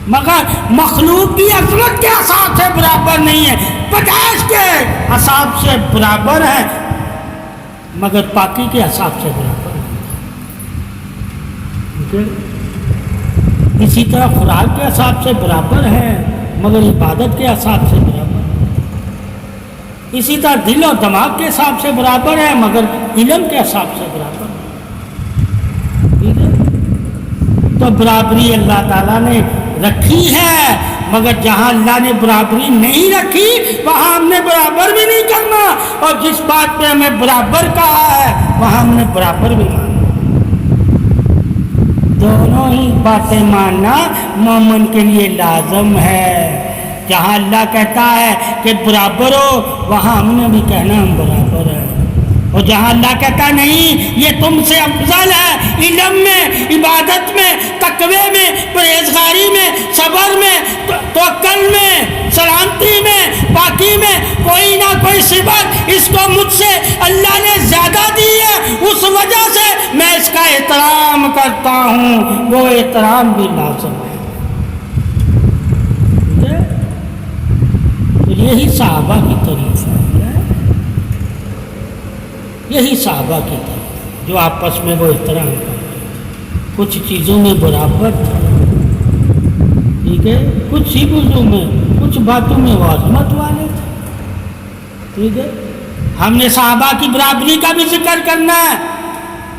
مگر مخلوق کی عظمت کے حساب سے برابر نہیں ہے، پیدائش کے حساب سے برابر ہے، مگر پاکی کے حساب سے برابر نہیں ہے۔ اسی طرح خوراک کے حساب سے برابر ہے، مگر عبادت کے حساب سے برابر ہے۔ اسی طرح دل اور دماغ کے حساب سے برابر ہے، مگر علم کے حساب سے برابر ہے، ٹھیک ہے۔ تو برابری اللہ تعالیٰ نے رکھی ہے، مگر جہاں اللہ نے برابری نہیں رکھی وہاں ہم نے برابر بھی نہیں کرنا، اور جس بات پہ ہمیں برابر کہا ہے وہاں ہم نے برابر بھی ماننا۔ دونوں ہی باتیں ماننا مومن کے لیے لازم ہے۔ جہاں اللہ کہتا ہے کہ برابر ہو وہاں ہم نے بھی کہنا ہم برابر ہیں، اور جہاں اللہ کہتا نہیں یہ تم سے افضل ہے، علم میں، عبادت میں، تقوی میں، پرہیزگاری میں، صبر میں، توکل میں، سلامتی میں، پاکی میں کوئی نہ کوئی صفت اس کو مجھ سے اللہ نے زیادہ دی ہے، اس وجہ سے میں اس کا احترام کرتا ہوں، وہ احترام بھی لازم ہے۔ تو یہی صحابہ کی تعریف ہے، یہی صحابہ کی طرف جو آپس میں وہ احترام کرتے، کچھ چیزوں میں برابر تھا، ٹھیک ہے، کچھ چیزوں میں، کچھ باتوں میں وہ عظمت والے تھے، ٹھیک ہے۔ ہم نے صحابہ کی برابری کا بھی ذکر کرنا ہے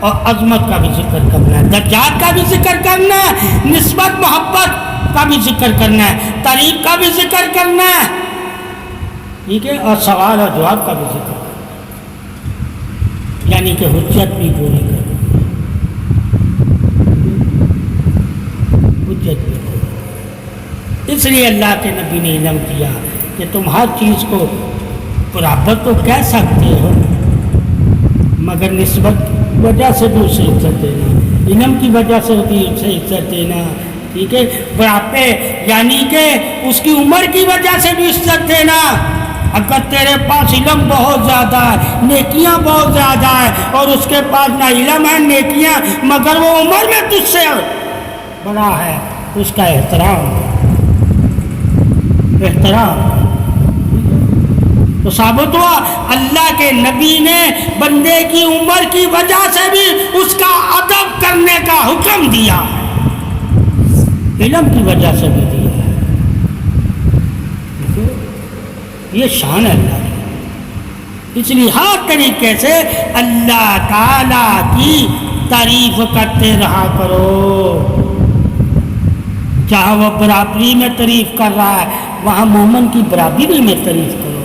اور عظمت کا بھی ذکر کرنا ہے، درجات کا بھی ذکر کرنا ہے، نسبت محبت کا بھی ذکر کرنا ہے، تعریف کا بھی ذکر کرنا ہے، ٹھیک ہے، اور سوال اور جواب کا بھی ذکر کرنا ہے، یعنی کہ حجت بھی پوری کرو، حجت بھی پوری۔ اس لیے اللہ کے نبی نے علم دیا کہ تم ہر چیز کو برابر تو کہہ سکتے ہو، مگر نسبت کی وجہ سے بھی اسے عزت دینا، علم کی وجہ سے بھی اسے عزت دینا، ٹھیک ہے، برابر یعنی کہ اس کی عمر کی وجہ سے بھی عزت دینا۔ اگر تیرے پاس علم بہت زیادہ ہے، نیکیاں بہت زیادہ ہے، اور اس کے پاس نہ علم ہے نیکیاں، مگر وہ عمر میں تجھ سے بڑا ہے، اس کا احترام تو ثابت ہوا اللہ کے نبی نے بندے کی عمر کی وجہ سے بھی اس کا ادب کرنے کا حکم دیا ہے، علم کی وجہ سے بھی دیا ہے۔ یہ شان ہے اللہ کی، اس لیے ہر طریقے سے اللہ تعالیٰ کی تعریف کرتے رہا کرو۔ جہاں وہ برابری میں تعریف کر رہا ہے وہاں مومن کی برابری میں تعریف کرو،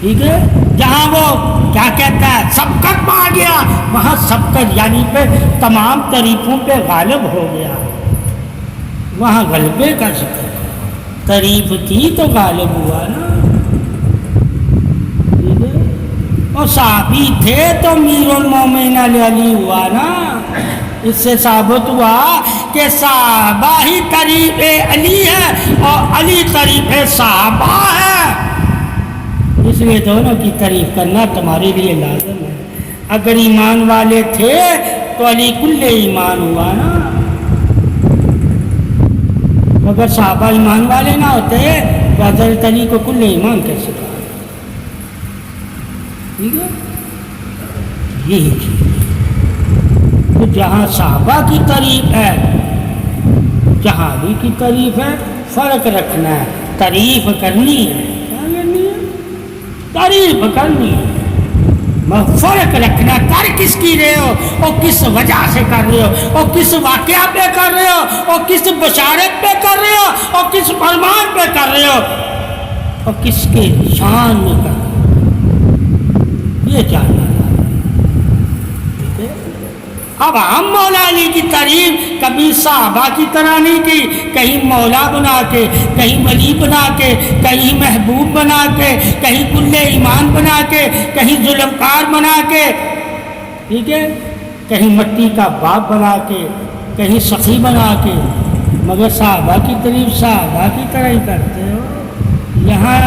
ٹھیک ہے۔ جہاں وہ کیا کہتا ہے سبقت پا گیا وہاں سبقت یعنی پہ تمام تعریفوں پہ غالب ہو گیا، وہاں غلبے کا ذکر کرو، تعریف کی تو غالب ہوا نا، اور صحابی تھے تو میر المومنین علی ہوا نا۔ اس سے ثابت ہوا کہ صحابہ ہی قریب علی ہے اور علی قریب صحابہ ہے، اس لیے دونوں کی تعریف کرنا تمہارے لیے لازم ہے۔ اگر ایمان والے تھے تو علی کل ایمان ہوا نا، اگر صحابہ ایمان والے نہ ہوتے تو حضرت علی کو کل ایمان کیسے کہا؟ ٹھیک ہے، یہی چیز تو جہاں صحابہ کی تعریف ہے جہاں علی کی تعریف ہے، فرق رکھنا ہے، تعریف کرنی ہے، تعریف کرنی ہے، فرق رکھنا، کر کس کی رہے ہو اور کس وجہ سے کر رہے ہو، اور کس واقعہ پہ کر رہے ہو، اور کس بشارت پہ کر رہے ہو، اور کس فرمان پہ کر رہے ہو، اور کس کے شان میں کر رہے ہو، یہ جاننا ہے، ٹھیک ہے۔ اب ہم مولا علی کی تعریف کبھی صحابہ کی طرح نہیں کی، کہیں مولا بنا کے، کہیں ولی بنا کے، کہیں محبوب بنا کے، کہیں کل ایمان بنا کے، کہیں ظلمکار بنا کے، ٹھیک ہے، کہیں مٹی کا باپ بنا کے، کہیں سخی بنا کے، مگر صحابہ کی تعریف صحابہ کی طرح ہی کرتے ہو۔ یہاں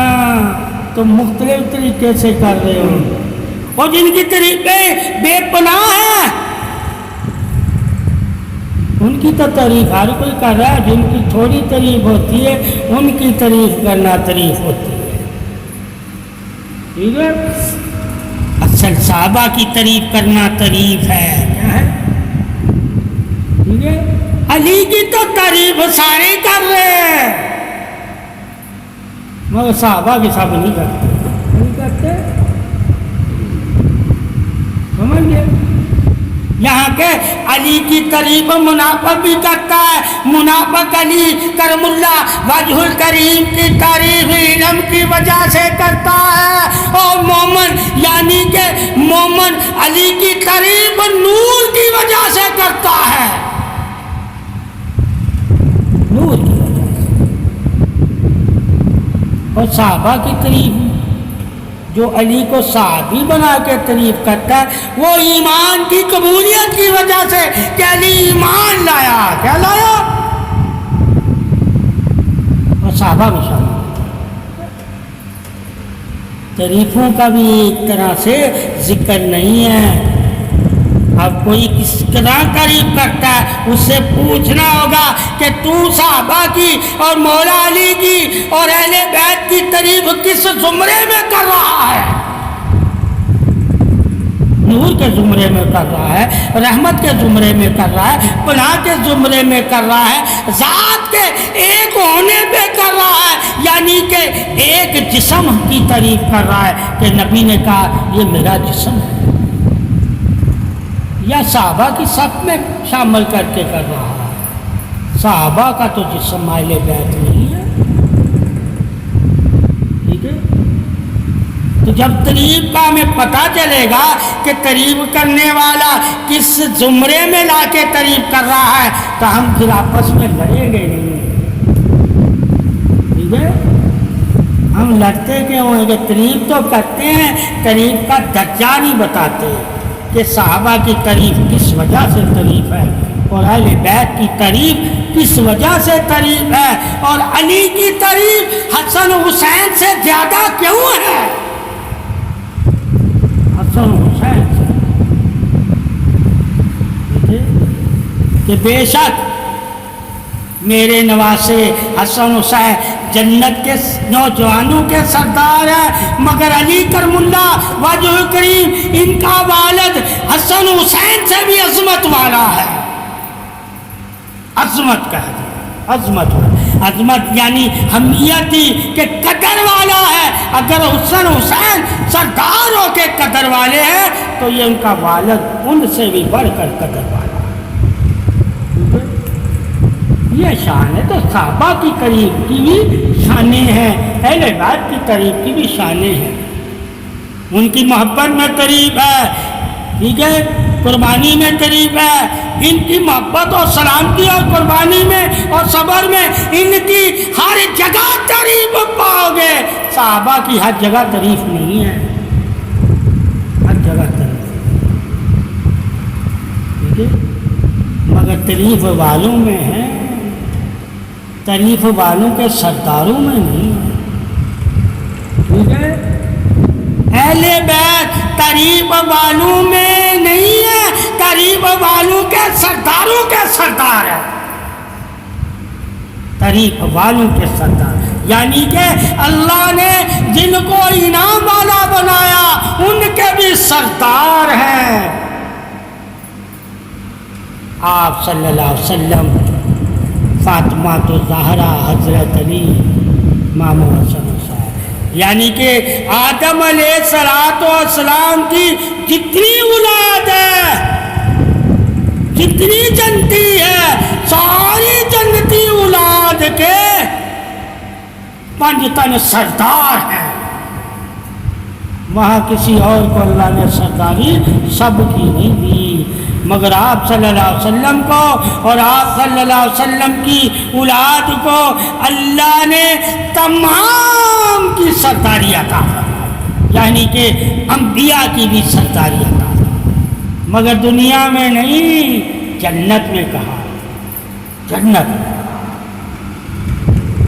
تو مختلف طریقے سے کر رہے ہو، اور جن کی تعریفیں بے پناہ ہیں ان کی تو تعریف ہر کوئی کر رہا ہے، جن کی تھوڑی تعریف ہوتی ہے ان کی تعریف کرنا تعریف ہوتی ہے، ٹھیک ہے۔ اصل صحابہ کی تعریف کرنا تعریف ہے، کیا ہے، ٹھیک ہے۔ علی کی تو تعریف سارے ہی کر رہے ہیں، مگر صحابہ کی سب نہیں کرتے، سمجھ گئے۔ یہاں کے علی کی تعریف منافق بھی کرتا ہے، منافق علی کرم اللہ وجہ الکریم کی تعریف علم کی وجہ سے کرتا ہے، اور مومن یعنی کہ مومن علی کی تعریف نور کی وجہ سے کرتا ہے، نور کی وجہ سے۔ اور صحابہ کی تعریف جو علی کو صحابی بنا کے تعریف کرتا ہے وہ ایمان کی قبولیت کی وجہ سے کہ علی ایمان لایا، کیا لایا، اور صحابہ بھی شامل۔ تعریفوں کا بھی ایک طرح سے ذکر نہیں ہے۔ اب کوئی کس طرح تعریف کرتا ہے اس سے پوچھنا ہوگا کہ تو صحابہ کی اور مولا علی کی اور اہل بیت کی تعریف کس زمرے میں کر رہا ہے؟ نور کے زمرے میں کر رہا ہے، رحمت کے زمرے میں کر رہا ہے، پناہ کے زمرے میں کر رہا ہے، ذات کے ایک ہونے پہ کر رہا ہے، یعنی کہ ایک جسم کی تعریف کر رہا ہے کہ نبی نے کہا یہ میرا جسم ہے، یا صحابہ کی صف میں شامل کر کے کر رہا ہے؟ صحابہ کا تو جسم اہل بیت نہیں ہے، ٹھیک ہے۔ تو جب تعریف کا ہمیں پتہ چلے گا کہ تعریف کرنے والا کس زمرے میں لا کے تعریف کر رہا ہے تو ہم پھر آپس میں لڑیں گے نہیں، ٹھیک ہے۔ ہم لڑتے کیوں ہیں کہ تعریف تو کرتے ہیں، تعریف کا درجہ نہیں بتاتے کہ صحابہ کی تعریف کس وجہ سے تعریف ہے اور اہل بیت کی تعریف کس وجہ سے تعریف ہے، اور علی کی تعریف حسن حسین سے زیادہ کیوں ہے؟ حسن حسین سے کہ بے شک میرے نواسے حسن حسین جنت کے نوجوانوں کے سردار ہیں، مگر علی کرم اللہ وجہ کریم ان کا والد حسن حسین سے بھی عظمت والا ہے۔ عظمت کہہ دیا، عظمت یعنی حمیت کہ قدر والا ہے۔ اگر حسن حسین سردار ہو کے قدر والے ہیں تو یہ ان کا والد ان سے بھی بڑھ کر قدر والا ہے، یہ شان ہے۔ تو صحابہ کی قریب کی بھی شانیں ہیں، اہل بیت کی قریب کی بھی شانیں ہیں، ان کی محبت میں قریب ہے، ٹھیک ہے، قربانی میں قریب ہے، ان کی محبت اور سلامتی اور قربانی میں اور صبر میں ان کی ہر جگہ تعریف پاؤ گے۔ صحابہ کی ہر جگہ تعریف نہیں ہے، ہر جگہ تعریف، ٹھیک ہے، مگر تعریف والوں میں ہے، تعریف والوں کے سرداروں میں نہیں ہے، ٹھیک ہے۔ اہل بیت تعریف والوں میں نہیں ہے، تعریف والوں کے سرداروں کے سردار ہے، تعریف والوں کے سردار، یعنی کہ اللہ نے جن کو انعام والا بنایا ان کے بھی سردار ہیں۔ آپ صلی اللہ علیہ وسلم، فاطمہ تو زہرا، حضرت علی، امام حسن حسین، یعنی کہ آدم علیہ السلام کی جتنی اولاد ہے، جتنی جنتی ہے، ساری جنتی اولاد کے پنج تن سردار ہیں۔ وہاں کسی اور کو اللہ نے سرداری سب کی نہیں دی، مگر آپ صلی اللہ علیہ وسلم کو اور آپ صلی اللہ علیہ وسلم کی اولاد کو اللہ نے تمام کی سرداری عطا فرمائی، یعنی کہ انبیاء کی بھی سرداری عطا فرمائی، مگر دنیا میں نہیں، جنت میں کہا، جنت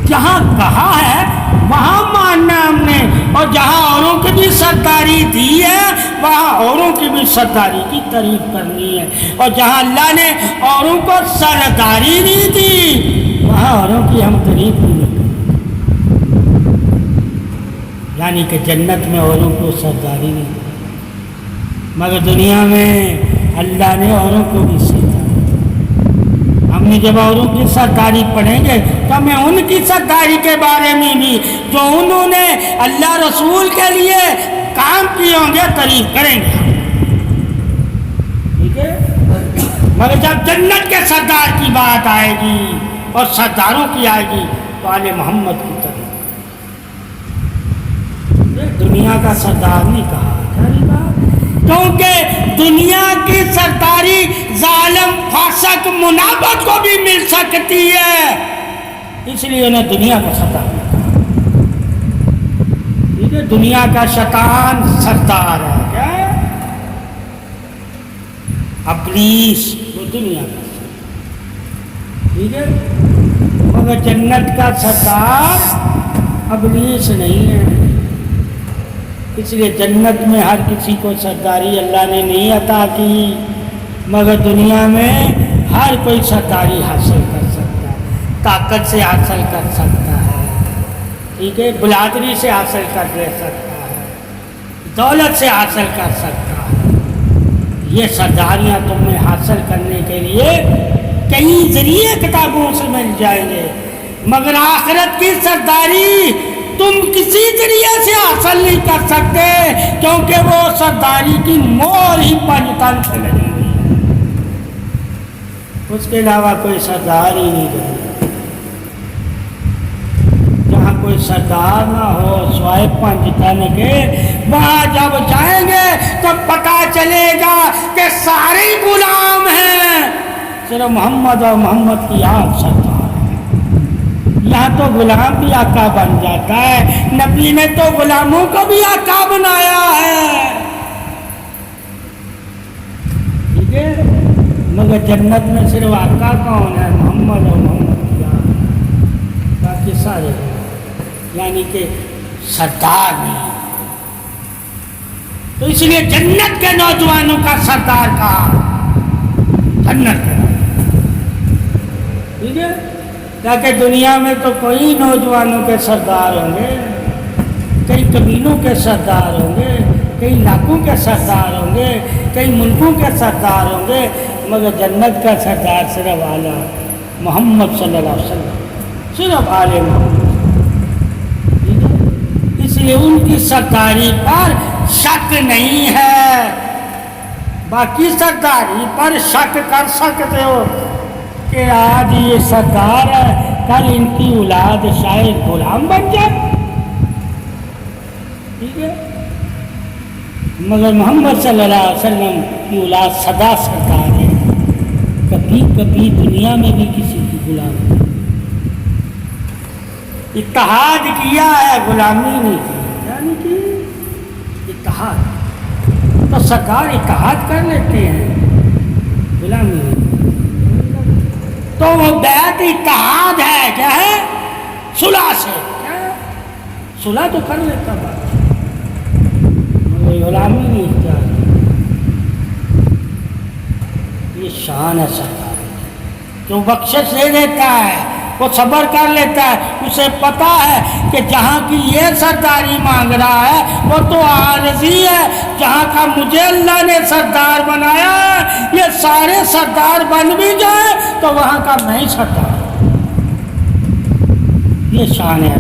جہاں کہا ہے وہاں ماننا ہم نے، اور جہاں اوروں کی بھی سرداری دی ہے وہاں اوروں کی بھی سرداری کی تعریف کرنی ہے، اور جہاں اللہ نے اوروں کو سرداری نہیں دی وہاں اوروں کی ہم تعریف نہیں کریں، یعنی کہ جنت میں اوروں کو سرداری نہیں دی، مگر دنیا میں اللہ نے اوروں کو بھی سرداری۔ ہم نے جب اوروں کی سرداری پڑھیں گے تو ہمیں ان کی سرداری کے بارے میں بھی جو انہوں نے اللہ رسول کے لیے کام کیے ہوں گے تعریف کریں گے، ٹھیک ہے؟ مگر جب جنت کے سردار کی بات آئے گی اور سرداروں کی آئے گی تو آل محمد کی تعریف، دنیا کا سردار نہیں کہا، کیونکہ دنیا کی سرداری ظالم فاسق منافق کو بھی مل سکتی ہے، اس لیے انہیں دنیا کا سردار کہا، ٹھیک ہے؟ دنیا کا شیطان سردار ہے کیا؟ ابلیس، وہ دنیا کا سردار، ٹھیک ہے؟ مگر جنت کا سردار ابلیس نہیں ہے، اس لیے جنت میں ہر کسی کو سرداری اللہ نے نہیں عطا کی، مگر دنیا میں ہر کوئی سرداری حاصل کر سکتا ہے، طاقت سے حاصل کر سکتا ہے، ٹھیک ہے؟ بلادری سے حاصل کر لے سکتا ہے، دولت سے حاصل کر سکتا ہے، یہ سرداریاں تمہیں حاصل کرنے کے لیے کئی ذریعے کتابوں سے مل جائیں گے، مگر آخرت کی سرداری تم کسی ذریعے سے حاصل نہیں کر سکتے، کیونکہ وہ سرداری کی مور ہی پنجتن سے لگی ہوئی ہے، اس کے علاوہ کوئی سردار ہی نہیں رہے، جہاں کوئی سردار نہ ہو سوائے پنجتن کے، وہاں جب جائیں گے تو پتہ چلے گا کہ سارے غلام ہیں، صرف محمد اور محمد کی آپ سردار۔ یہاں تو غلام بھی آقا بن جاتا ہے، نبی نے تو غلاموں کو بھی آقا بنایا ہے، ٹھیک ہے؟ مگر جنت میں صرف آقا کون ہے؟ محمد اور محمد کی آقا، باقی سارے یعنی کہ سردار نہیں، تو اس لیے جنت کے نوجوانوں کا سردار کہا، جنت کا، ٹھیک ہے؟ تاکہ دنیا میں تو کوئی نوجوانوں کے سردار ہوں گے، کئی قبیلوں کے سردار ہوں گے، کئی علاقوں کے سردار ہوں گے، کئی ملکوں کے سردار ہوں گے، مگر جنت کا سردار صرف اعلیٰ محمد صلی اللہ علیہ وسلم، صرف آل محمد، اس لیے ان کی سرداری پر شک نہیں ہے، باقی سرداری پر شک کر سکتے ہو کہ آج یہ سردار ہے، کل ان کی اولاد شاید غلام بن جائے، ٹھیک ہے؟ مگر محمد صلی اللہ علیہ وسلم کی اولاد سدا سردار ہے، کبھی کبھی دنیا میں بھی کسی کی غلام نہیں، اتحاد کیا ہے، غلامی نہیں کی، یعنی کہ اتحاد، تو سرکار اتحاد کر لیتے ہیں، غلامی نہیں، تو وہ بیعت اتحاد ہے، کیا ہے؟ صلح سے، کیا ہے؟ صلح تو کر لیتا بات، مگر غلامی نہیں اختیار، یہ شان ہے سرکار جو بخشش دے دیتا ہے، وہ صبر کر لیتا ہے، اسے پتا ہے کہ جہاں کی یہ سرداری مانگ رہا ہے وہ تو عارضی ہے، جہاں کا مجھے اللہ نے سردار بنایا ہے یہ سارے سردار بن بھی جائے تو وہاں کا میں ہی سردار، یہ شان ہے۔